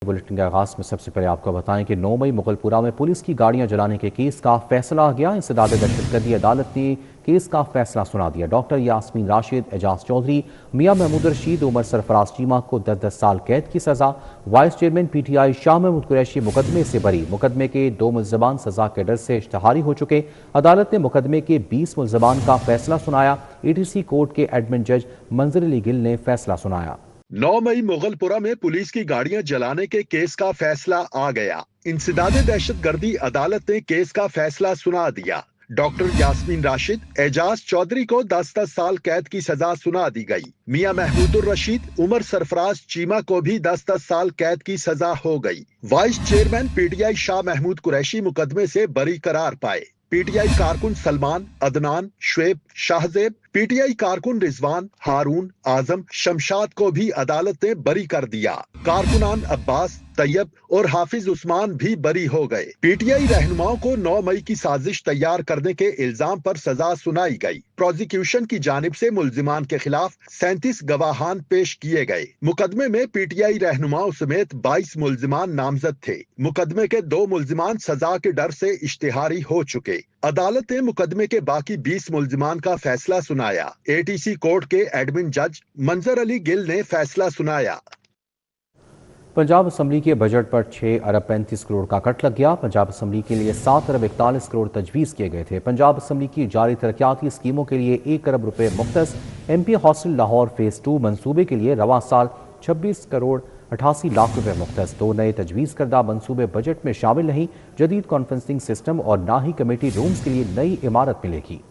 Bulletin के आगाज में सबसे पहले आपको बताएं कि 9 मई मुगलपुरा में पुलिस की गाड़ियां जलाने के केस का फैसला आ गया। इंसदाद दहशतगर्दी अदालत ने केस का फैसला सुना दिया। डॉक्टर यास्मीन राशिद, एजाज चौधरी, मियां महमूद रशीद, उमर सरफराज चीमा को 10-10 साल कैद की सजा। Vice chairman PTI Shah Mahmood Qureshi मुकदमे से बरी। मुकदमे के 2 मुल्जिमान सजा के डर से इश्तिहारी हो चुके। अदालत ने मुकदमे के 20 मुल्जिमान का फैसला सुनाया। एटीसी कोर्ट के एडमिन जज मंजर अली गिल ने फैसला सुनाया। 9 मई मुगलपुरा में पुलिस की गाड़ियां जलाने के केस का फैसला आ गया। इंसदाद दहशतगर्दी अदालत ने केस का फैसला सुना दिया। डॉक्टर यास्मीन राशिद, एजाज चौधरी को 10-10 साल कैद की सजा सुना दी गई। मियां महमूद रशीद, उमर सरफराज चीमा को भी 10-10 साल कैद की सजा हो गई। Vice chairman PTI Shah Mahmood Qureshi मुकदमे से बरी करार पाए। पीटीआई कारकुन सलमान, अदनान, शुएब, शाहजेब, पीटीआई कारकुन रिजवान, हारून, आजम, शमशाद को भी अदालत ने बरी कर दिया। कारकुनान अब्बास, तैयब और हाफिज उस्मान भी बरी हो गए। पीटीआई रहनुमाओं को 9 मई की साजिश तैयार करने के इल्जाम पर सजा सुनाई गई। प्रोसिक्यूशन की जानिब से मुल्जिमान के खिलाफ 37 गवाहान पेश किए गए। मुकदमे में पीटीआई रहनुमाओं समेत 22 मुल्जिमान नामजद थे। मुकदमे के 2 मुल्जिमान सजा के डर से इश्तिहारी हो चुके। अदालत ने मुकदमे के बाकी 20 मुल्जिमान का फैसला सुनाया। एटीसी कोर्ट के एडमिन जज मंजर अली गिल ने फैसला सुनाया। पंजाब असम्बली के बजट पर 6 अरब 35 करोड़ का कट लग गया। पंजाब असम्बली के लिए 7 अरब 41 करोड़ तजवीज़ किए गए थे। पंजाब असम्बली की जारी तरक्याती स्कीमों के लिए 1 अरब रुपए मुख्तस। एमपी हॉस्टल लाहौर फेज़ 2 मनसूबे के लिए रवां साल 26 करोड़ 88 लाख रुपए मुख्तस। 2 नए तजवीज़ करदा मनसूबे बजट में शामिल नहीं। जदीद कॉन्फ्रेंसिंग सिस्टम और ना ही कमेटी रूम्स के लिए नई इमारत मिलेगी।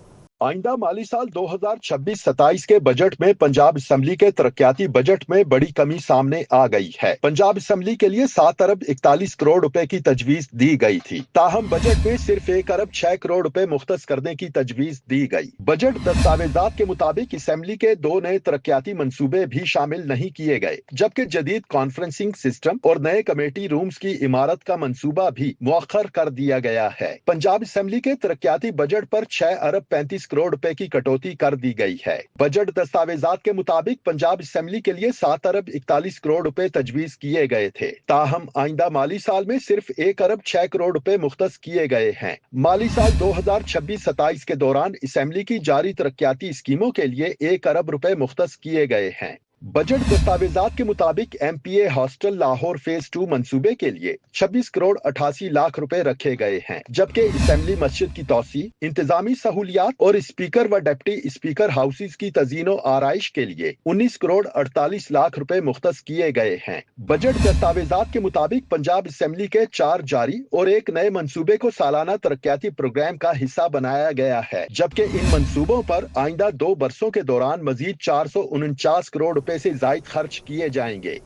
आइंदा माली साल 2026-27 के बजट में पंजाब असम्बली के तरक्याती बजट में बड़ी कमी सामने आ गई है। पंजाब असम्बली के लिए 7 अरब 41 करोड़ रुपए की तजवीज दी गई थी। ताहम बजट में सिर्फ 1 अरब 6 करोड़ रुपए मुख्तस करने की तजवीज दी गई। बजट दस्तावेजात के मुताबिक असम्बली के 2 नए तरक्याती मंसूबे भी शामिल नहीं किए गए, जबकि जदीद कॉन्फ्रेंसिंग सिस्टम और नए कमेटी रूम्स की इमारत का मंसूबा भी मुअख्खर कर दिया गया है। पंजाब असम्बली के तरक्याती बजट पर 6 अरब 35 करोड़ रुपए की कटौती कर दी गई है। बजट दस्तावेजात के मुताबिक पंजाब असेंबली के लिए 7 अरब 41 करोड़ रुपए तजवीज किए गए थे। ताहम आइंदा माली साल में सिर्फ 1 अरब 6 करोड़ रुपए मुख्तस किए गए हैं। माली साल 2026-27 के दौरान असेंबली की जारी तरक्याती स्कीमों के लिए 1 अरब रुपए मुख्तस किए गए हैं। बजट दस्तावेजात के मुताबिक एमपीए हॉस्टल लाहौर फेज 2 मंसूबे के लिए 26 करोड़ 88 लाख रुपए रखे गए हैं, जबकि असेंबली मस्जिद की तौसी, इंतजामी सहूलियात और स्पीकर व डिप्टी स्पीकर हाउसेज की तजीनो आराइश के लिए 19 करोड़ 48 लाख रुपए मुख्तस किए गए हैं। बजट दस्तावेजात के मुताबिक पंजाब असेंबली के 4 जारी और 1 नए मंसूबे को सालाना तरक्याती प्रोग्राम का हिस्सा बनाया गया है, जबकि इन मंसूबों पर आइंदा 2 बरसों के दौरान मजीद 449 करोड़ से ज्यादा खर्च किए जाएंगे।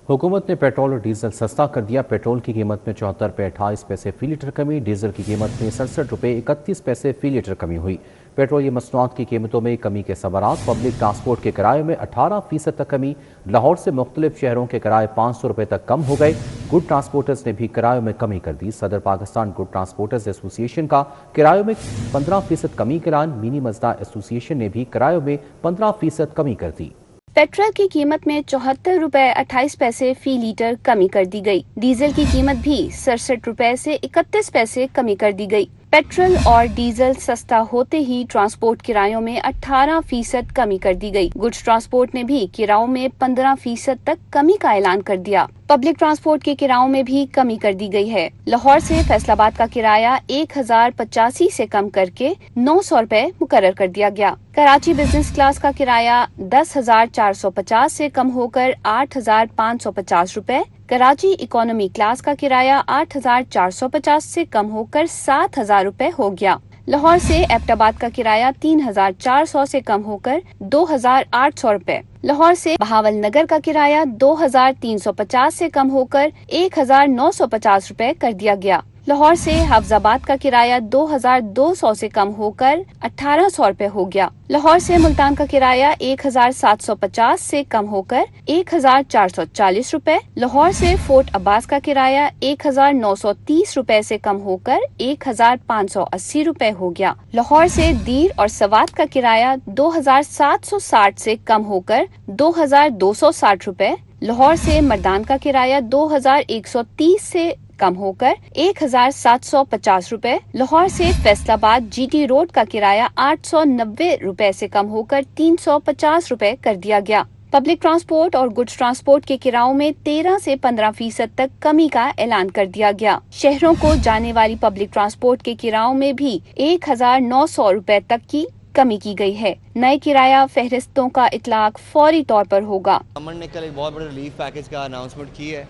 हुकूमत ने पेट्रोल और डीजल सस्ता कर दिया। पेट्रोल की कीमत में 74 रुपये 28 पैसे फी लीटर कमी। डीजल की कीमत में 67 रुपये 31 पैसे फी लीटर कमी हुई। पेट्रोलियम मसनूआत की कीमतों में कमी के सबरात। पब्लिक ट्रांसपोर्ट के किराए में 18% तक कमी। लाहौर से मुख्तलिफ शहरों के किराए 500 रुपये तक कम हो गए। गुड ट्रांसपोर्टर्स ने भी किरायों में कमी कर दी। सदर पाकिस्तान गुड ट्रांसपोर्टर्स एसोसिएशन का किरायों में 15% कमी का ऐलान। मिनी मजदा एसोसिएशन ने भी किरायों में 15% कमी कर दी। पेट्रोल की कीमत में 74 रुपए 28 पैसे फी लीटर कमी कर दी गई। डीजल की कीमत भी 67 रुपए से 31 पैसे कमी कर दी गई। पेट्रोल और डीजल सस्ता होते ही ट्रांसपोर्ट किरायों में 18% कमी कर दी गई। गुड्स ट्रांसपोर्ट ने भी किरायों में 15% तक कमी का ऐलान कर दिया। पब्लिक ट्रांसपोर्ट के किरायों में भी कमी कर दी गई है। लाहौर से फैसलाबाद का किराया 1085 से कम करके 900 रुपए मुकर्रर कर दिया गया। कराची बिजनेस क्लास का किराया 10,450 से कम होकर 8,550 रुपए। कराची इकोनॉमी क्लास का किराया 8,450 से कम होकर 7,000 रुपए हो गया। लाहौर से एबटाबाद का किराया 3,400 से कम होकर 2,800 रुपए। लाहौर से बहावल नगर का किराया 2,350 से कम होकर 1,950 रुपए कर दिया गया। लाहौर से हफ्जाबाद का किराया 2,200 से कम होकर 1,800 रुपए हो गया। लाहौर से मुल्तान का किराया 1,750 से कम होकर 1,440 रुपए। लाहौर से फोर्ट अब्बास का किराया 1,930 रुपए से कम होकर 1,580 रुपए हो गया। लाहौर से दीर और सवात का किराया 2,760 से कम होकर 2,260 रुपए। लाहौर से मर्दान का किराया 2130 से कम होकर 1750 रुपए, लाहौर से फैसलाबाद GT रोड का किराया 890 रुपए से कम होकर 350 रुपए कर दिया गया। पब्लिक ट्रांसपोर्ट और गुड्स ट्रांसपोर्ट के किरायों में 13 से 15% तक कमी का ऐलान कर दिया गया। शहरों को जाने वाली पब्लिक ट्रांसपोर्ट के किरायों में भी 1900 रुपए तक की कमी की गई है। नए किराया फहरिस्तों का इतलाक फौरी तौर पर होगा। गवर्नमेंट ने कल एक बहुत बड़े रिलीफ पैकेज का अनाउंसमेंट की है।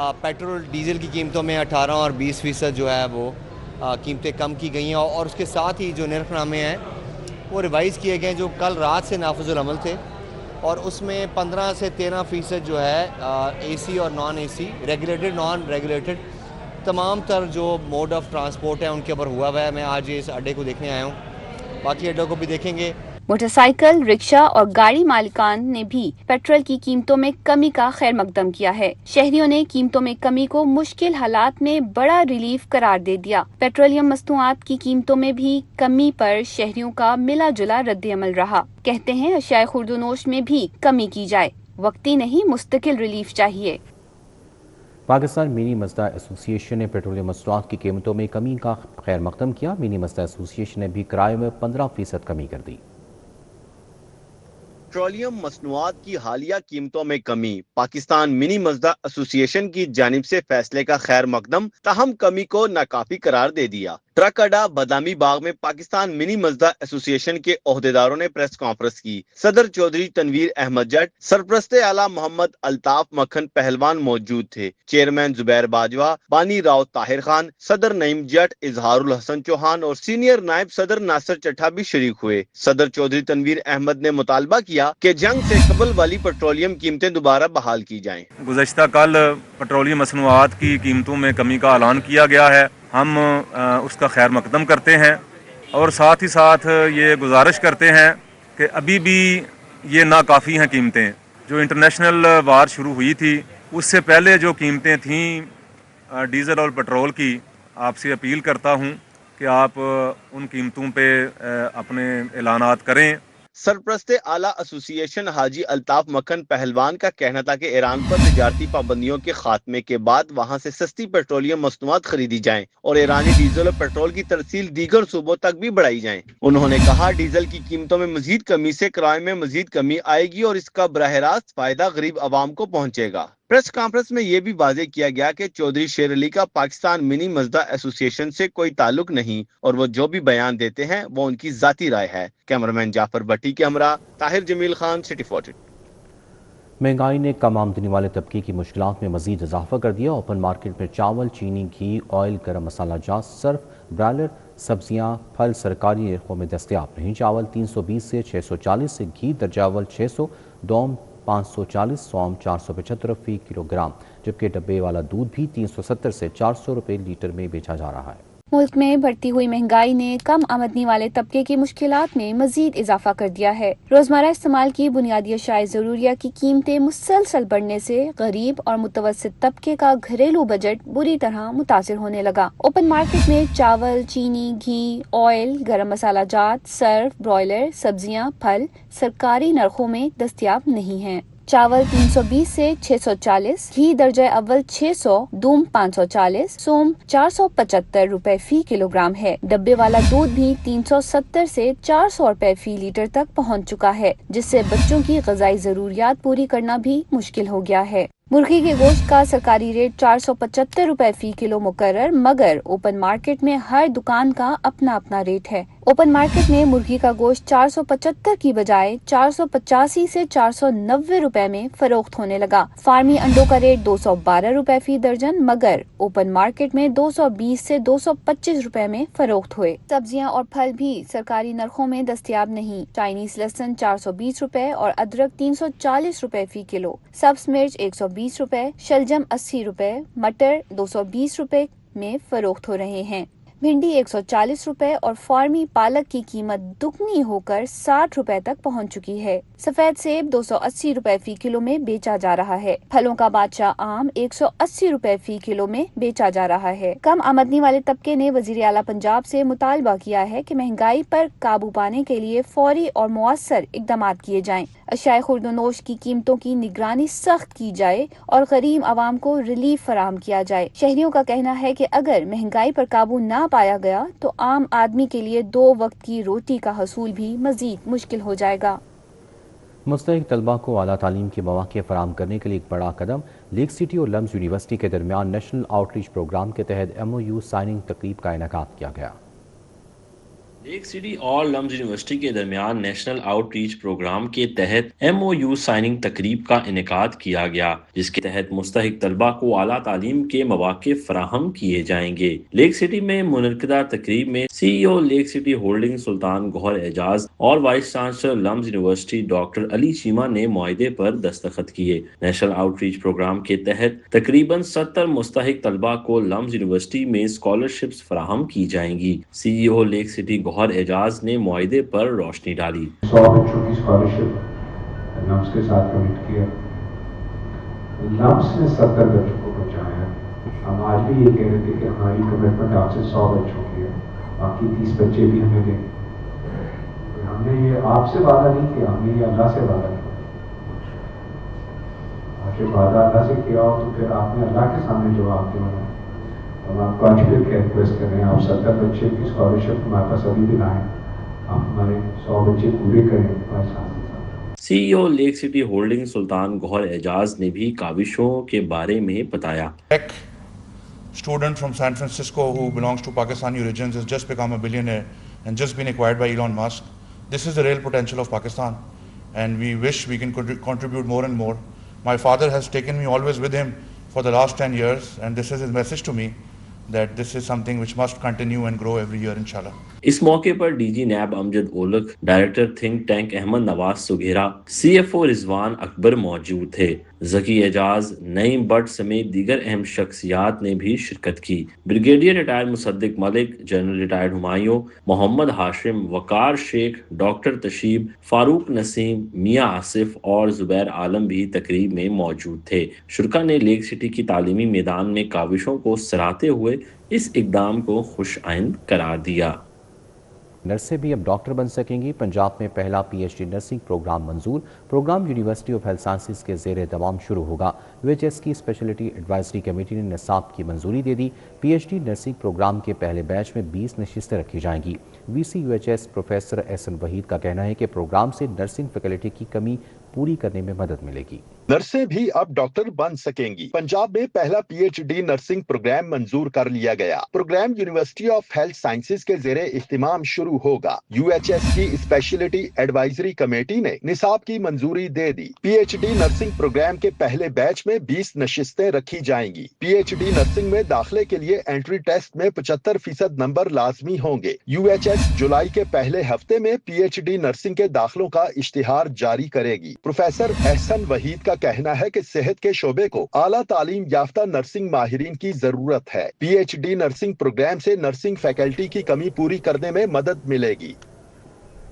पेट्रोल डीजल की कीमतों में 18 और 20% जो है वो कीमतें कम की गई हैं और उसके साथ ही जो नरखनामे हैं वो रिवाइज़ किए गए जो कल रात से नाफिजुल अमल थे और उसमें 15 से 13% जो है AC और non AC, regulated non regulated तमाम तर जो मोड ऑफ ट्रांसपोर्ट है उनके ऊपर हुआ है। मैं आज इस अड्डे को देखने आया हूँ, बाकी अड्डों को भी देखेंगे। मोटरसाइकिल, रिक्शा और गाड़ी मालिकान ने भी पेट्रोल की कीमतों में कमी का खैर मकदम किया है। शहरियों ने कीमतों में कमी को मुश्किल हालात में बड़ा रिलीफ करार दे दिया। पेट्रोलियम मस्तूआत की कीमतों में भी कमी पर शहरियों का मिला जुला रद्द-ए-अमल रहा। कहते हैं अशियाए खुर्दोनोश में भी कमी की जाए, वक्ती नहीं मुस्तकिल रिलीफ चाहिए। पाकिस्तान मिनी मज़दा एसोसिएशन ने पेट्रोलियम मसनूआत की कीमतों में कमी का खैर मकदम किया। मिनी मज़दा एसोसिएशन ने भी किराए में 15% कमी कर दी। पेट्रोलियम मसनूआत की हालिया कीमतों में कमी, पाकिस्तान मिनी मज़दा एसोसिएशन की जानिब से फैसले का खैर मकदम, ताहम कमी को नाकाफी करार दे दिया। ट्रक अड्डा बदामी बाग में पाकिस्तान मिनी मज़दा एसोसिएशन के ओहदेदारों ने प्रेस कॉन्फ्रेंस की। सदर चौधरी तनवीर अहमद जट, सरपरस्ते आला मोहम्मद अल्ताफ मक्खन पहलवान मौजूद थे। चेयरमैन जुबैर बाजवा, बानी राव ताहिर खान, सदर नईम जट, इजहारुल हसन चौहान और सीनियर नायब सदर नासिर चट्ठा भी शरीक हुए। सदर चौधरी तनवीर अहमद ने मुतालबा किया कि जंग से कबल वाली पेट्रोलियम कीमतें दोबारा बहाल की जाएं। गुज़श्ता कल पेट्रोलियम मसनूआत की कीमतों में कमी का ऐलान किया गया है। हम उसका खैर मकदम करते हैं और साथ ही साथ ये गुजारिश करते हैं कि अभी भी ये नाकाफ़ी हैं कीमतें। जो इंटरनेशनल वार शुरू हुई थी उससे पहले जो कीमतें थीं डीज़ल और पेट्रोल की, आपसे अपील करता हूँ कि आप उन कीमतों पे अपने ऐलानात करें। सरपरस्ते आला एसोसिएशन हाजी अल्ताफ मक्खन पहलवान का कहना था कि ईरान पर तिजारती पाबंदियों के खात्मे के बाद वहां से सस्ती पेट्रोलियम मसनूआत खरीदी जाएं और ईरानी डीजल और पेट्रोल की तरसील दीगर सूबों तक भी बढ़ाई जाए। उन्होंने कहा डीजल की कीमतों में मजीद कमी से किराए में मजीद कमी आएगी और इसका बराह रास्त फायदा गरीब आवाम को पहुंचेगा। प्रेस कॉन्फ्रेंस में यह भी वाजे किया गया कि चौधरी शेर अली का पाकिस्तान मिनी मज़दा एसोसिएशन से कोई ताल्लुक नहीं और वो जो भी बयान देते हैं वो उनकी जाती राय है। कैमरामैन जाफर भट्टी के हमरा ताहिर जमील खान, सिटी 40। महंगाई ने कम आमदनी वाले तबके की मुश्किलात में मजीद इजाफा कर दिया। ओपन मार्केट में चावल, चीनी, घी, ऑयल, गरम मसाला जात, सर्फ, ब्रायलर, सब्जियां, फल सरकारी निर्खों में दस्तयाब नहीं। चावल 320 से 640 से घी दर्जावल 600, दोम 540, सौम 475 फी किलोग्राम, जबकि डब्बे वाला दूध भी 370 से 400 रुपए लीटर में बेचा जा रहा है। मुल्क में बढ़ती हुई महंगाई ने कम आमदनी वाले तबके की मुश्किलात में मजीद इजाफा कर दिया है। रोजमर्रा इस्तेमाल की बुनियादी अशाए ज़रूरिया की कीमतें मुसलसल बढ़ने से गरीब और मुतवस्सित तबके का घरेलू बजट बुरी तरह मुतासिर होने लगा। ओपन मार्केट में चावल, चीनी, घी, ऑयल, गरम मसाला जात, सर्फ, ब्रॉयलर, सब्जियां, फल सरकारी नरखों में दस्तयाब नहीं हैं। चावल 320 से 640, घी दर्जा अव्वल 600, दूम 540, सोम 475 रुपए फी किलोग्राम है। डब्बे वाला दूध भी 370 से 400 रुपए फी लीटर तक पहुंच चुका है, जिससे बच्चों की ग़िज़ाई ज़रूरियात पूरी करना भी मुश्किल हो गया है। मुर्गी के गोश्त का सरकारी रेट 475 रुपए फी किलो मुकर्रर, मगर ओपन मार्केट में हर दुकान का अपना अपना रेट है। ओपन मार्केट में मुर्गी का गोश्त 475 की बजाय 485 से 490 रुपए में फरोख्त होने लगा। फार्मी अंडों का रेट 212 रुपए फी दर्जन, मगर ओपन मार्केट में 220 से 225 रुपए में फरोख्त हुए। सब्जियां और फल भी सरकारी नरखों में दस्तयाब नहीं। चाइनीज लहसुन 420 रुपए और अदरक 340 रुपए फी किलो, सब्ज मिर्च 120 रुपए, शलजम 80 रुपए, मटर 220 रुपए में फरोख्त हो रहे हैं। भिंडी 140 रुपए और फार्मी पालक की कीमत दुगनी होकर 60 रुपए तक पहुंच चुकी है। सफेद सेब 280 रुपए फी किलो में बेचा जा रहा है। फलों का बादशाह आम 180 रुपए फी किलो में बेचा जा रहा है। कम आमदनी वाले तबके ने वजीर आला पंजाब से मुतालबा किया है कि महंगाई पर काबू पाने के लिए फौरी और मुअस्सर इकदाम किए जाएं। अशाए खुर्दनोश की कीमतों की निगरानी सख्त की जाए और गरीब आवाम को रिलीफ फराहम किया जाए। शहरियों का कहना है कि अगर महंगाई पर काबू ना पाया गया तो आम आदमी के लिए 2 वक्त की रोटी का हसूल भी मजीद मुश्किल हो जाएगा। मुस्तहिक तलबा को आला तालीम के मौक़े फराहम करने के लिए एक बड़ा कदम। लेक सिटी और लम्स यूनिवर्सिटी के दरमियान नेशनल आउटरीच प्रोग्राम के तहत MOU साइनिंग तकरीब का इनेकाद किया गया। लेक सिटी और लम्स यूनिवर्सिटी के दरमियान नेशनल आउटरीच प्रोग्राम के तहत MOU साइनिंग तकरीब का इनेकाद किया गया, जिसके तहत मुस्तहिक तलबा को आला तालीम के मौक़े फराहम किए जाएंगे। लेक सिटी में मुनक़िदा तकरीब में CEO Lake City Holding Sultan Gohar Ejaz और vice chancellor LUMS university doctor Ali Cheema ने मुआहदे पर दस्तखत किए। नेशनल आउटरीच प्रोग्राम के तहत तकरीबन 70 मुस्तहिक तलबा को लम्स यूनिवर्सिटी में स्कॉलरशिप्स फराहम की जाएंगी। CEO Lake City Gohar Ejaz ने मुआहदे पर रोशनी डाली। 100 बच्चों की स्कॉलरशिप लम्स के साथ कमिट किया। लम्स ने 70 बच्चों को बचाया। हम आज भी ये कह रहे थे कि हमारी कमिटमेंट आपसे 100 बच्चों की है, बाकी 30 बच्चे भी हमें दें। हमने ये आपसे वादा नहीं किया, हमने ये अल्लाह से वादा किया। और जब वादा अल्लाह से किया हो तो फिर आपने अल्लाह के सामने जवाब देना है। हम आपको आज फिर रिक्वेस्ट कर रहे हैं, आप 70 बच्चे की स्कॉलरशिप हमारे पास अभी भी लाएं, आप हमारे 100 बच्चे पूरे करें हमारे साथ। CEO Lake City Holding Sultan Gohar Ejaz ने भी काविशों के बारे में बताया। Tech student from San Francisco who belongs to Pakistani origins has just become a billionaire and just been acquired by Elon Musk. This is the real potential of Pakistan and we wish we can contribute more and more. My father has taken me always with him for the last 10 years and this is his message to me that this is something which must continue and grow every year inshallah. इस मौके पर DG NAB Amjad Aulakh, director think tank Ahmad Nawaz Sukhera, CFO Rizwan Akbar मौजूद थे। जकी Ejaz, Naeem but समेत दीगर अहम शख्सियात ने भी शिरकत की। Brigadier retired Musaddiq Malik, general retired Humayun, Muhammad Hashim, Waqar Sheikh, doctor Tashib, Farooq Naseem, Mian Asif और जुबैर आलम भी तकरीब में मौजूद थे। शुरका ने लेक सिटी की तालीमी मैदान में काविशों को सराहते हुए इस इकदाम को खुश आइंद करार दिया। नर्सें भी अब डॉक्टर बन सकेंगी। पंजाब में पहला PhD नर्सिंग प्रोग्राम मंजूर। Program University of Health Sciences के ज़ेर तमाम शुरू होगा। UHS की स्पेशलिटी एडवाइजरी कमेटी ने निसाब की मंजूरी दे दी। PhD नर्सिंग प्रोग्राम के पहले बैच में 20 नशिस्तें रखी जाएंगी। VC UHS professor Ahsan Waheed का कहना है कि प्रोग्राम से नर्सिंग फैकल्टी की कमी पूरी करने में मदद मिलेगी। नर्सें भी अब डॉक्टर बन सकेंगी। पंजाब में पहला PhD नर्सिंग प्रोग्राम मंजूर कर लिया गया। Program University of Health Sciences के ज़ेरे इख्तिमाम शुरू होगा। UHS की स्पेशलिटी एडवाइजरी कमेटी ने निसाब की मंजूरी दे दी। PhD नर्सिंग प्रोग्राम के पहले बैच में 20 नशिस्तें रखी जाएंगी। PhD नर्सिंग में दाखिले के लिए एंट्री टेस्ट में 75% नंबर लाजमी होंगे। UHS जुलाई के पहले हफ्ते में PhD नर्सिंग के दाखिलों का इश्तिहार जारी करेगी। प्रोफेसर एहसन वहीद का कहना है कि सेहत के शोबे को आला तालीम याफ्ता नर्सिंग माहिरीन की जरूरत है। PhD नर्सिंग प्रोग्राम से नर्सिंग फैकल्टी की कमी पूरी करने में मदद मिलेगी।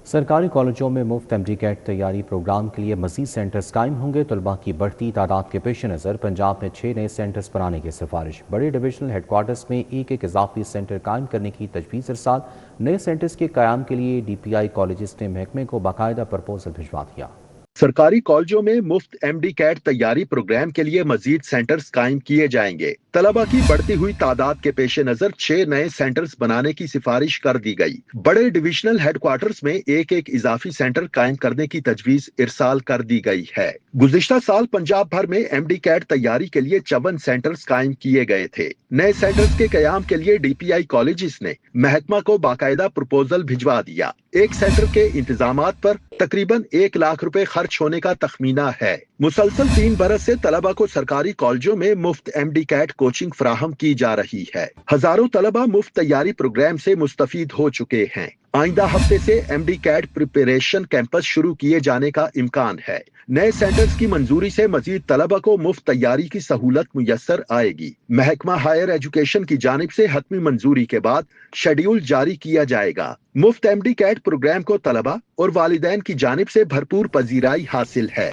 सरकारी कॉलेजों में मुफ्त MD-CAT तैयारी प्रोग्राम के लिए मजीद सेंटर्स कायम होंगे। तलबा की बढ़ती तादाद के पेश नज़र पंजाब में 6 नए सेंटर्स बनाने की सिफारिश। बड़े डिविजनल हेडक्वार्टर्स में एक इजाफी सेंटर कायम करने की तजवीज़ इरसाल। नए सेंटर्स के क़याम के लिए DPI कॉलेज ने महकमे को बाकायदा प्रपोजल भिजवा दिया। सरकारी कॉलेजों में मुफ्त MD-CAT तैयारी प्रोग्राम के लिए मजीद सेंटर्स कायम किए जाएंगे। तलबा की बढ़ती हुई तादाद के पेश नजर 6 नए सेंटर्स बनाने की सिफारिश कर दी गई। बड़े डिविजनल हेडक्वार्टर्स में एक इजाफी सेंटर कायम करने की तजवीज इरसाल कर दी गई है। गुज़िश्ता साल पंजाब भर में MD-CAT तैयारी के लिए 54 सेंटर्स कायम किए गए थे। नए सेंटर्स के कयाम के लिए DPI कॉलेजेस ने महकमा को बाकायदा प्रपोजल भिजवा दिया। एक सेंटर के इंतजामात पर तकरीबन 1 लाख रुपए खर्च होने का तखमीना है। मुसलसल 3 बरस से तलबा को सरकारी कॉलेजों में मुफ्त MD-CAT कोचिंग फराहम की जा रही है। हजारों तलबा मुफ्त तैयारी प्रोग्राम से मुस्तफीद हो चुके हैं। आइंदा हफ्ते से MD कैट प्रिपरेशन कैंपस शुरू किए जाने का इम्कान है। नए सेंटर्स की मंजूरी से मजीद तलबा को मुफ्त तैयारी की सहूलत मुयस्सर आएगी। महकमा हायर एजुकेशन की जानिब से हतमी मंजूरी के बाद शेड्यूल जारी किया जाएगा। मुफ्त MD कैट प्रोग्राम को तलबा और वालिदैन की जानिब से भरपूर पजीराई हासिल है।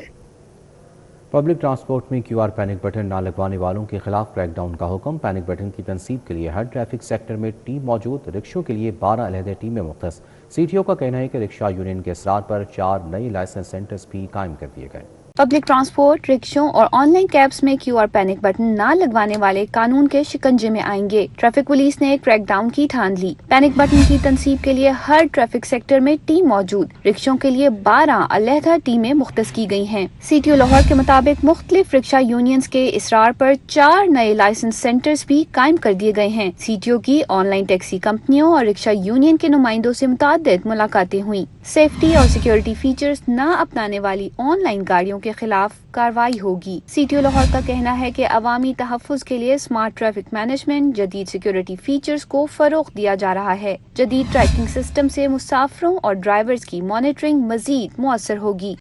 पब्लिक ट्रांसपोर्ट में QR पैनिक बटन ना लगवाने वालों के खिलाफ क्रैकडाउन का हुक्म। पैनिक बटन की तनसीब के लिए हर ट्रैफिक सेक्टर में टीम मौजूद। रिक्शों के लिए 12 अलहदे टीमें मुख्तस। CTO का कहना है कि रिक्शा यूनियन के इसरार पर 4 नए लाइसेंस सेंटर्स भी कायम कर दिए गए। पब्लिक ट्रांसपोर्ट, रिक्शों और ऑनलाइन कैब्स में QR पैनिक बटन ना लगवाने वाले कानून के शिकंजे में आएंगे। ट्रैफिक पुलिस ने क्रैकडाउन की ठान ली। पैनिक बटन की तनसीब के लिए हर ट्रैफिक सेक्टर में टीम मौजूद। रिक्शों के लिए 12 अलहदा टीमें मुख्तस की गई हैं। CTO लाहौर के मुताबिक मुख्तलिफ रिक्शा यूनियंस के इसरार पर 4 नए लाइसेंस सेंटर्स भी कायम कर दिए गए हैं। CTO की ऑनलाइन टैक्सी कंपनियों और रिक्शा यूनियन के नुमाइंदों से मुतादिद मुलाकातें हुई। सेफ्टी और सिक्योरिटी फीचर्स न अपनाने वाली ऑनलाइन गाड़ियों के खिलाफ कार्रवाई होगी। CTO लाहौर का कहना है कि अवामी तहफ़्फ़ुज़ के लिए स्मार्ट ट्रैफिक मैनेजमेंट, जदीद सिक्योरिटी फीचर्स को फरोग़ दिया जा रहा है। जदीद ट्रैकिंग सिस्टम से मुसाफिरों और ड्राइवर्स की मॉनिटरिंग मज़ीद मुअस्सर होगी।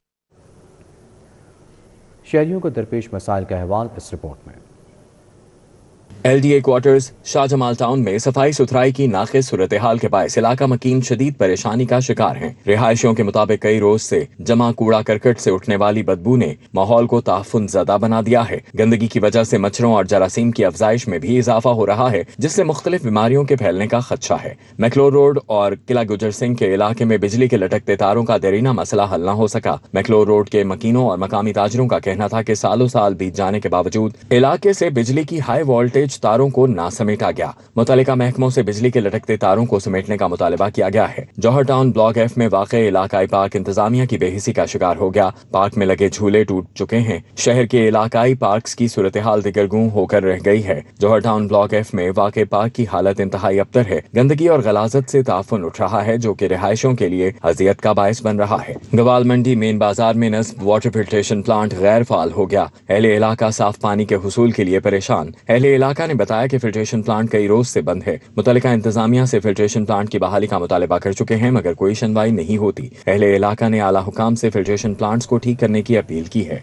शहरियों को दरपेश मसाइल का अहवाल इस रिपोर्ट में। LDA क्वार्टर्स शाहजमाल टाउन में सफाई सुथराई की नाक़िस सूरत हाल के बायस इलाका मकीन शदीद परेशानी का शिकार हैं। रिहायशियों के मुताबिक कई रोज से जमा कूड़ा करकट से उठने वाली बदबू ने माहौल को ताफुन ज़दा बना दिया है। गंदगी की वजह से मच्छरों और जरासीम की अफजाइश में भी इजाफा हो रहा है, जिससे मुख्तलिफ बीमारियों के फैलने का खदशा है। मैक्लोर रोड और किला गुजर सिंह के इलाके में बिजली के लटकते तारों का देरीना मसला हल न हो सका। मैक्लोर रोड के मकीनों और मकामी ताजरों का कहना था कि सालों साल बीत जाने के बावजूद इलाके से बिजली की हाई वोल्टेज तारों को ना समेटा गया। मुतल्लिका महकमों से बिजली के लटकते तारों को समेटने का मुतालबा किया गया है। जौहर टाउन ब्लॉक F में वाक़े इलाकाई पार्क इंतजामिया की बेहिसी का शिकार हो गया। पार्क में लगे झूले टूट चुके हैं। शहर के इलाकाई पार्क्स की सूरत हाल दिगरगूं होकर रह गई है। जौहर टाउन ब्लॉक F में वाक़े पार्क की हालत इंतहाई अबतर है। गंदगी और गलाजत से ताफुन उठ रहा है, जो कि रिहायशों के लिए अजियत का बायस बन रहा है। गवाल मंडी मेन बाजार में नस्ब वाटर फिल्ट्रेशन प्लांट गैर फाल हो गया। अहले इलाका साफ पानी के हुसूल के लिए परेशान। अहले इलाका ने बताया कि फिल्ट्रेशन प्लांट कई रोज से बंद है। मुतल्लिका इंतजामिया से फिल्ट्रेशन प्लांट की बहाली का मुतालबा कर चुके हैं, मगर कोई सुनवाई नहीं होती। अहले इलाका ने आला हुकाम से फिल्ट्रेशन प्लांट्स को ठीक करने की अपील की है।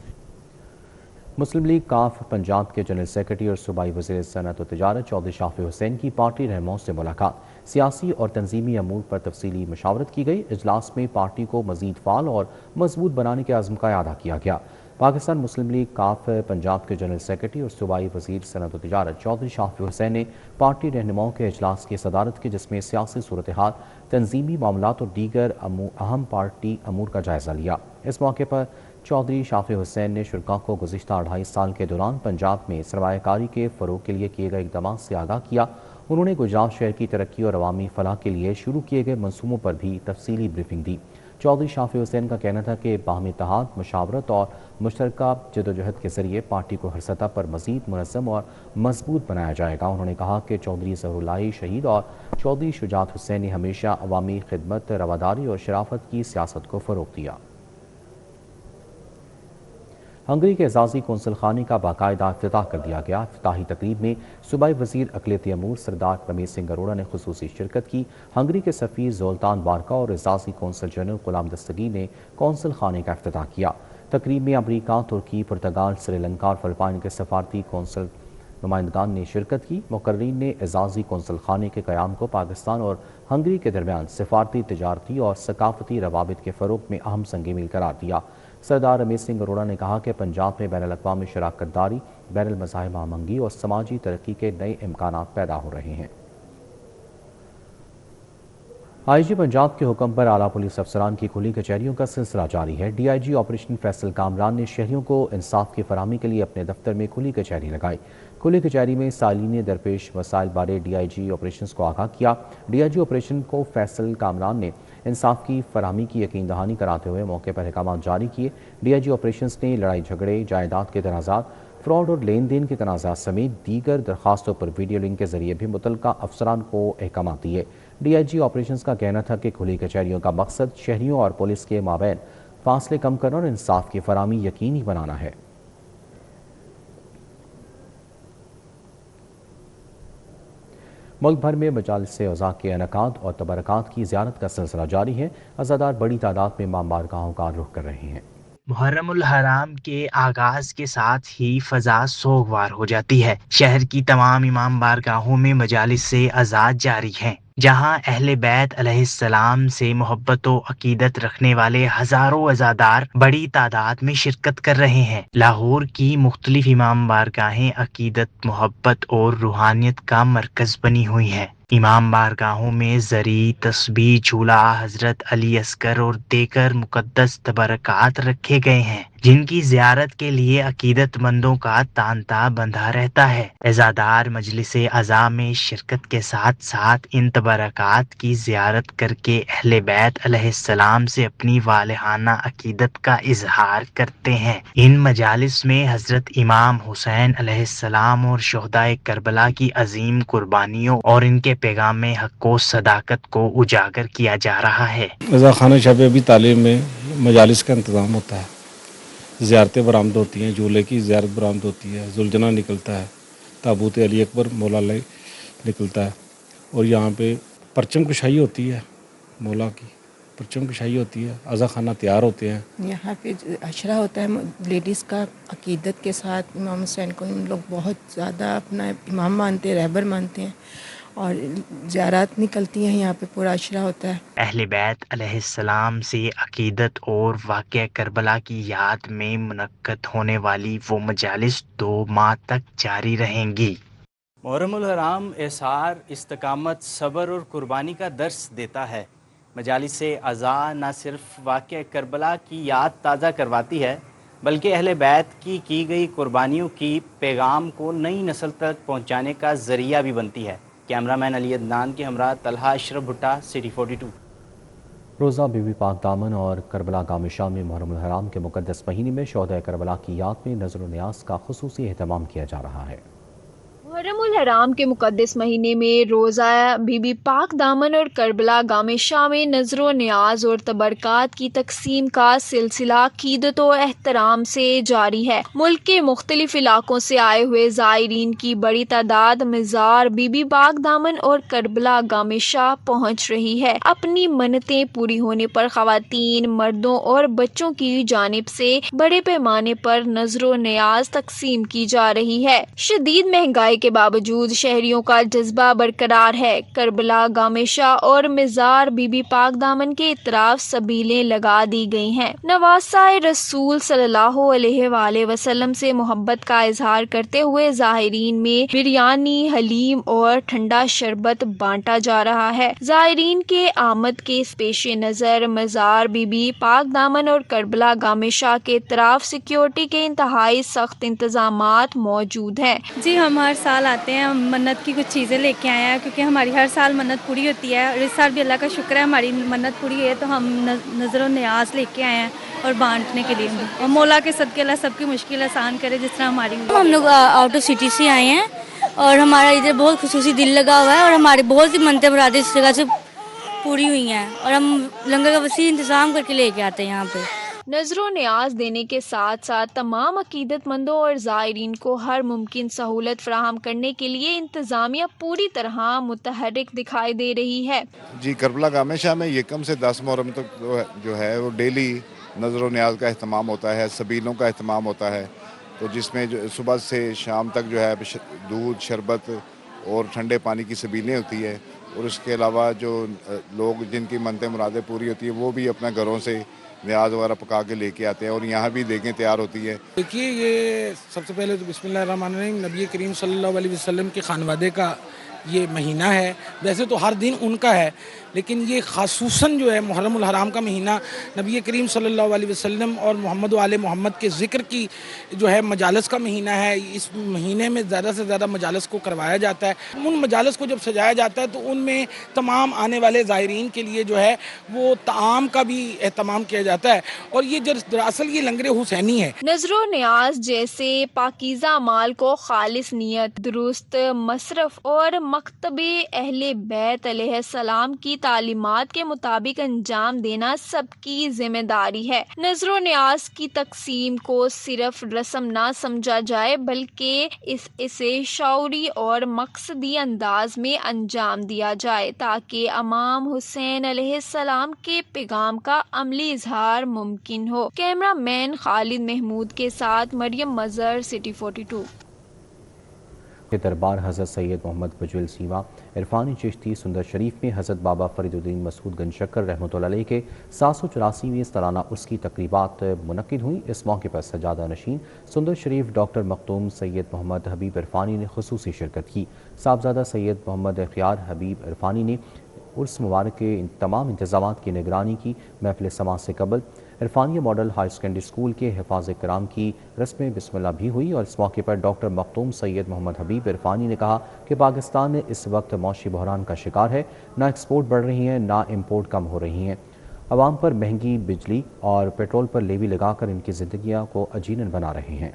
मुस्लिम लीग काफ पंजाब के जनरल सेक्रेटरी और सूबाई वज़ीर सनअत व तिजारत चौधरी शाफी हुसैन की पार्टी रहनुमाओं से मुलाकात। सियासी और तंजीमी अमूर पर तफसीली मशावरत की गई। इजलास में पार्टी को मजीद फाल और मजबूत बनाने के अज़्म का इआदा किया गया। पाकिस्तान मुस्लिम लीग काफ पंजाब के जनरल सेक्रेटरी और सूबाई वज़ीर सनअत व तिजारत चौधरी शाफी हुसैन ने पार्टी रहनुमाओं के इजलास की सदारत की, जिसमें सियासी सूरत हाल, तंजीमी मामलात और दीगर अहम पार्टी अमूर का जायज़ा लिया। इस मौके पर चौधरी शाफी हुसैन ने शुरका को गुज़िश्ता 2.5 साल के दौरान पंजाब में सरमायाकारी के फ़रोग़ के लिए किए गए इक़दामात से आगाह किया। उन्होंने गुजरात शहर की तरक्की और अवामी फलाह के लिए शुरू किए गए मनसूबों पर भी तफसीली ब्रीफिंग दी। चौधरी शाफी हुसैन का कहना था कि बाहमी इत्तेहाद, मुशावरत और मुश्तरका जदोजहद के ज़रिए पार्टी को हर सतह पर मज़ीद मुनज़्ज़म और मजबूत बनाया जाएगा। उन्होंने कहा कि चौधरी ज़हरुल्लाह शहीद और चौधरी शुजात हुसैन ने हमेशा अवामी खिदमत, रवादारी और शराफत की सियासत को फ़रोग़ दिया। हंगरी के एजाज़ी कौंसल खाने का बाकायदा इफ्तिताह कर दिया गया। इफ्तिताही तकरीब में सूबाई वज़ीर अक़लियती अमूर सरदार रमेश सिंह अरोड़ा ने खुसूसी शिरकत की। हंगरी के सफ़ीर ज़ोल्तान बारका और एजाज़ी कौंसल जनरल गुलाम दस्तगीर ने कौंसल खाने का इफ्तिताह किया। तकरीब में अमरीका, तुर्की, पुर्तगाल, श्रीलंका और फ़िलिपाइन के सफारती कौंसल नुमाइंदगान ने शिरकत की। मुकर्रीन ने एजाज़ी कौंसल खाने के क़याम को पाकिस्तान और हंगरी के दरमियान सफारती, तिजारती और सकाफती रवाबित के फ़रोग़ में अहम संग मील करार दिया। सरदार रमेश सिंह अरोड़ा ने कहा कि पंजाब में बैनुल अक़वामी शराकत दारी, बैनुल मज़ाहिब हमआहंगी और समाजी तरक्की के नए इम्कानात पैदा हो रहे हैं। IG पंजाब के हुक्म पर आला पुलिस अफसरान की खुली कचहरियों का सिलसिला जारी है। DIG ऑपरेशन फैसल कामरान ने शहरियों को इंसाफ की फराहमी के लिए अपने दफ्तर में खुली कचहरी लगाई। खुली कचहरी में सालीन ने दरपेश मसाइल बारे DIG ऑपरेशन को आगाह किया। DIG ऑपरेशन को फैसल कामरान ने इंसाफ की फराहमी की यकीन दहानी कराते हुए मौके पर अहकाम जारी किए। DIG ऑपरेशन ने लड़ाई झगड़े, जायदाद के तनाज़ात, फ्रॉड और लेन देन के तनाज़ात समेत दीगर दरखास्तों पर वीडियो लिंक के जरिए भी मुतल्लिका अफसरान को अहकाम दिए। DIG ऑपरेशन का कहना था कि खुली कचहरियों का मकसद शहरियों और पुलिस के माबैन फासले कम करना और इंसाफ की फराहमी यकीनी बनाना है। ملک بھر میں مجالس اعضاء کے انعقاد اور تبرکات کی زیارت کا سلسلہ جاری ہے۔ عزادار بڑی تعداد میں امام بارگاہوں کا رخ کر رہے ہیں۔ محرم الحرام کے آغاز کے ساتھ ہی فضا سوگوار ہو جاتی ہے۔ شہر کی تمام امام بارگاہوں میں مجالس اعضاء جاری ہیں، جہاں اہل بیت علیہ السلام سے محبت و عقیدت رکھنے والے ہزاروں عزادار بڑی تعداد میں شرکت کر رہے ہیں۔ لاہور کی مختلف امام بارگاہیں عقیدت، محبت اور روحانیت کا مرکز بنی ہوئی ہیں۔ امام بارگاہوں میں زری، تسبیح، جھولا حضرت علی اصغر اور دیگر مقدس تبرکات رکھے گئے ہیں، جن کی زیارت کے لیے عقیدت مندوں کا تانتا بندھا رہتا ہے۔ عزادار مجلس اعضاء میں شرکت کے ساتھ ساتھ ان تبرکات کی زیارت کر کے اہل بیت علیہ السلام سے اپنی والہانہ عقیدت کا اظہار کرتے ہیں۔ ان مجالس میں حضرت امام حسین علیہ السلام اور شہدائے کربلا کی عظیم قربانیوں اور ان کے پیغام حق و صداقت کو اجاگر کیا جا رہا ہے۔ رضا خانہ شب ابی طالب میں مجالس کا انتظام ہوتا ہے، زیارتیں برآمد ہوتی ہیں، جھولے کی زیارت برآمد ہوتی ہے، ذوالجناح نکلتا ہے، تابوت علی اکبر مولا علیہ نکلتا ہے، اور یہاں پہ پرچم کشائی ہوتی ہے، مولا کی پرچم کشائی ہوتی ہے، عزا خانہ تیار ہوتے ہیں۔ یہاں پہ عشرہ ہوتا ہے لیڈیز کا، عقیدت کے ساتھ امام حسین کو ہم لوگ بہت زیادہ اپنا امام مانتے ہیں، رہبر مانتے ہیں، اور زیارات نکلتی ہیں، یہاں پہ پورا عشرہ ہوتا ہے۔ اہل بیت علیہ السلام سے عقیدت اور واقعہ کربلا کی یاد میں منعقد ہونے والی وہ مجالس 2 ماہ تک جاری رہیں گی۔ محرم الحرام احسار، استقامت، صبر اور قربانی کا درس دیتا ہے۔ مجالس اعضاء نہ صرف واقعہ کربلا کی یاد تازہ کرواتی ہے، بلکہ اہل بیت کی گئی قربانیوں کی پیغام کو نئی نسل تک پہنچانے کا ذریعہ بھی بنتی ہے۔ کیمرہ مین علی عدنان کے ہمراہ طلحہ اشرف بھٹا، سٹی 42۔ روزہ بی بی پاک دامن اور کربلا گام شام میں محرم الحرام کے مقدس مہینے میں شہداء کربلا کی یاد میں نذر و نیاز کا خصوصی اہتمام کیا جا رہا ہے۔ محرم الحرام کے مقدس مہینے میں روزہ بی بی پاک دامن اور کربلا گام شام میں نذر و نیاز اور تبرکات کی تقسیم کا سلسلہ عقیدت و احترام سے جاری ہے۔ ملک کے مختلف علاقوں سے آئے ہوئے زائرین کی بڑی تعداد مزار بی بی پاک دامن اور کربلا گام شام پہنچ رہی ہے۔ اپنی منتیں پوری ہونے پر خواتین، مردوں اور بچوں کی جانب سے بڑے پیمانے پر نذر و نیاز تقسیم کی جا رہی ہے۔ شدید مہنگائی کے باوجود شہریوں کا جذبہ برقرار ہے۔ کربلا گام شام اور مزار بی بی پاک دامن کے اطراف سبیلیں لگا دی گئی ہیں۔ نواسہ رسول صلی اللہ علیہ وآلہ وسلم سے محبت کا اظہار کرتے ہوئے زائرین میں بریانی، حلیم اور ٹھنڈا شربت بانٹا جا رہا ہے۔ زائرین کے آمد کے پیش نظر مزار بی بی پاک دامن اور کربلا گام شام کے اطراف سیکیورٹی کے انتہائی سخت انتظامات موجود ہیں۔ جی ہم ہر سال آتے ہیں، ہم منت کی کچھ چیزیں لے کے آئے ہیں، کیونکہ ہماری ہر سال منت پوری ہوتی ہے، اور اس سال بھی اللہ کا شکر ہے ہماری منت پوری ہے، تو ہم نذر و نیاز لے کے آئے ہیں اور بانٹنے کے لیے، اور مولا کے صدقے اللہ سب کی مشکل آسان کرے جس طرح ہماری ہوئی۔ ہم لوگ آؤٹ آف سٹی سے آئے ہیں اور ہمارا ادھر بہت خصوصی دل لگا ہوا ہے، اور ہماری بہت سی منتیں مرادیں اس جگہ سے پوری ہوئی ہیں، اور ہم لنگر کا وسیع انتظام کر کے لے کے آتے ہیں یہاں پہ۔ نذر و نیاز دینے کے ساتھ ساتھ تمام عقیدت مندوں اور زائرین کو ہر ممکن سہولت فراہم کرنے کے لیے انتظامیہ پوری طرح متحرک دکھائی دے رہی ہے۔ جی کربلا گام شام میں یکم سے 10 محرم تک جو ہے وہ ڈیلی نذر و نیاز کا اہتمام ہوتا ہے، سبیلوں کا اہتمام ہوتا ہے، تو جس میں صبح سے شام تک جو ہے دودھ، شربت اور ٹھنڈے پانی کی سبیلیں ہوتی ہے، اور اس کے علاوہ جو لوگ جن کی منتیں مرادیں پوری ہوتی ہیں وہ بھی اپنے گھروں سے نیاز وغیرہ پکا کے لے کے آتے ہیں، اور یہاں بھی دیگیں تیار ہوتی ہے۔ دیکھیے یہ سب سے پہلے تو بسم اللہ الرحمن الرحیم، نبی کریم صلی اللہ علیہ وسلم کے خانوادے کا یہ مہینہ ہے، ویسے تو ہر دن ان کا ہے، لیکن یہ خصوصاً جو ہے محرم الحرام کا مہینہ نبی کریم صلی اللہ علیہ وسلم اور محمد و آل محمد کے ذکر کی جو ہے مجالس کا مہینہ ہے۔ اس مہینے میں زیادہ سے زیادہ مجالس کو کروایا جاتا ہے۔ ان مجالس کو جب سجایا جاتا ہے تو ان میں تمام آنے والے زائرین کے لیے جو ہے وہ طعام کا بھی اہتمام کیا جاتا ہے، اور یہ دراصل یہ لنگر حسینی ہے۔ نذر و نیاز جیسے پاکیزہ مال کو خالص نیت، درست مصرف اور مکتب اہل بیت علیہ السلام کی تعلیمات کے مطابق انجام دینا سب کی ذمہ داری ہے۔ نظر و نیاز کی تقسیم کو صرف رسم نہ سمجھا جائے بلکہ اسے شعوری اور مقصدی انداز میں انجام دیا جائے تاکہ امام حسین علیہ السلام کے پیغام کا عملی اظہار ممکن ہو۔ کیمرہ مین خالد محمود کے ساتھ مریم مظہر، سٹی 42۔ کے دربار حضرت سید محمد وجل سیما عرفانی چشتی سندر شریف میں حضرت بابا فرید الدین مسعود گنج شکر رحمۃ اللہ علیہ کے 784ویں سالانہ عرس کی تقریبات منعقد ہوئیں۔ اس موقع پر سجادہ نشین سندر شریف ڈاکٹر مختوم سید محمد حبیب عرفانی نے خصوصی شرکت کی۔ صاحبزادہ سید محمد خیار حبیب عرفانی نے عرس مبارک کے تمام انتظامات کی نگرانی کی۔ محفل سماعت سے قبل عرفانیہ ماڈل ہائی سیکنڈری اسکول کے حفاظ کرام کی رسم بسم اللہ بھی ہوئی اور اس موقع پر ڈاکٹر مختوم سید محمد حبیب عرفانی نے کہا کہ پاکستان اس وقت معاشی بحران کا شکار ہے، نہ ایکسپورٹ بڑھ رہی ہیں نہ امپورٹ کم ہو رہی ہیں۔ عوام پر مہنگی بجلی اور پیٹرول پر لیوی لگا کر ان کی زندگیاں کو عجینن بنا رہے ہیں۔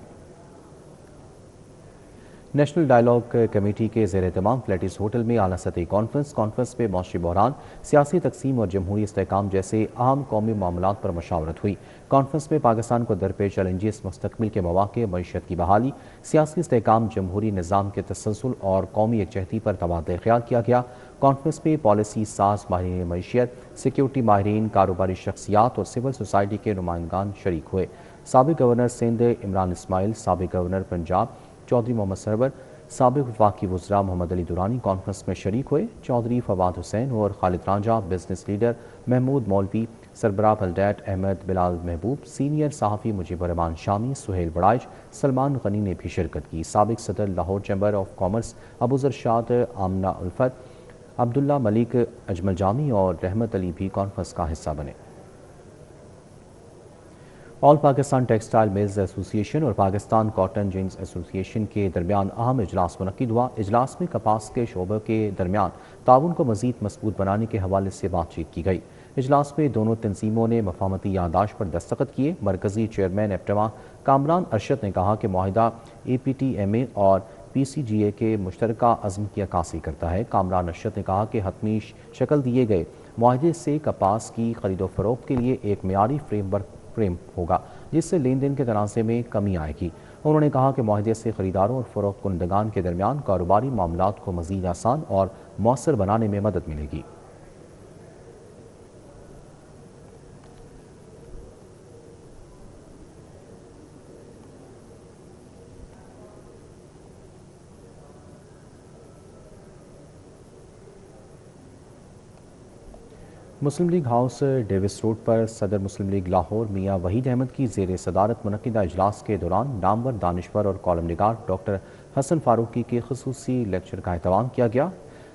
نیشنل ڈائیلاگ کمیٹی کے زیر اہتمام فلیٹس ہوٹل میں اعلیٰ سطحی کانفرنس میں معاشی بحران، سیاسی تقسیم اور جمہوری استحکام جیسے اہم قومی معاملات پر مشاورت ہوئی۔ کانفرنس میں پاکستان کو درپیش چیلنجز، مستقبل کے مواقع، معیشت کی بحالی، سیاسی استحکام، جمہوری نظام کے تسلسل اور قومی یکجہتی پر تبادلہ خیال کیا گیا۔ کانفرنس میں پالیسی ساز، ماہرین معیشت، سیکیورٹی ماہرین، کاروباری شخصیات اور سول سوسائٹی کے نمائندگان شریک ہوئے۔ سابق گورنر سندھ عمران اسماعیل، سابق گورنر پنجاب چودھری محمد سرور، سابق وفاقی وزراء محمد علی دورانی کانفرنس میں شریک ہوئے۔ چودھری فواد حسین اور خالد رانجھا، بزنس لیڈر محمود مولوی، سربراہ بلڈیٹ احمد بلال محبوب، سینئر صحافی مجیب الرحمان شامی، سہیل بڑائچ، سلمان غنی نے بھی شرکت کی۔ سابق صدر لاہور چیمبر آف کامرس ابو ذر شاد، آمنہ الفت، عبداللہ ملک، اجمل جامی اور رحمت علی بھی کانفرنس کا حصہ بنے۔ آل پاکستان ٹیکسٹائل ملز ایسوسی ایشن اور پاکستان کاٹن جنس ایسوسی ایشن کے درمیان اہم اجلاس منعقد ہوا۔ اجلاس میں کپاس کے شعبوں کے درمیان تعاون کو مزید مضبوط بنانے کے حوالے سے بات چیت کی گئی۔ اجلاس میں دونوں تنظیموں نے مفاہمتی یادداشت پر دستخط کیے۔ مرکزی چیئرمین ایپٹما کامران ارشد نے کہا کہ معاہدہ اے پی ٹی ایم اے اور پی سی جی اے کے مشترکہ عزم کی عکاسی کرتا ہے۔ کامران ارشد نے کہا کہ حتمی شکل دیے گئے معاہدے سے کپاس کی خرید و فروخت کے لیے ایک معیاری فریم ہوگا جس سے لین دین کے تنازع میں کمی آئے گی۔ انہوں نے کہا کہ معاہدے سے خریداروں اور فروخت کنندگان کے درمیان کاروباری معاملات کو مزید آسان اور مؤثر بنانے میں مدد ملے گی۔ مسلم لیگ ہاؤس ڈیوس روڈ پر صدر مسلم لیگ لاہور میاں وحید احمد کی زیر صدارت منعقدہ اجلاس کے دوران نامور دانشور اور کالم نگار ڈاکٹر حسن فاروقی کے خصوصی لیکچر کا اہتمام کیا گیا۔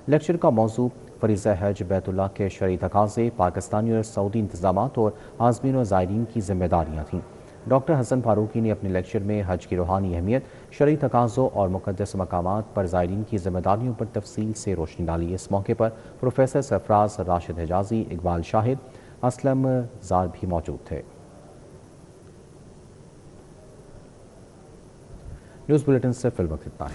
لیکچر کا موضوع فریضہ حج بیت اللہ کے شرعی تقاضے، پاکستانی اور سعودی انتظامات اور عازمین و زائرین کی ذمہ داریاں تھیں۔ ڈاکٹر حسن فاروقی نے اپنے لیکچر میں حج کی روحانی اہمیت، شرعی تقاضوں اور مقدس مقامات پر زائرین کی ذمہ داریوں پر تفصیل سے روشنی ڈالی۔ اس موقع پر پروفیسر سرفراز راشد حجازی، اقبال شاہد، اسلم زار بھی موجود تھے۔ نیوز بلیٹن سے فی الوقت اتنا ہے۔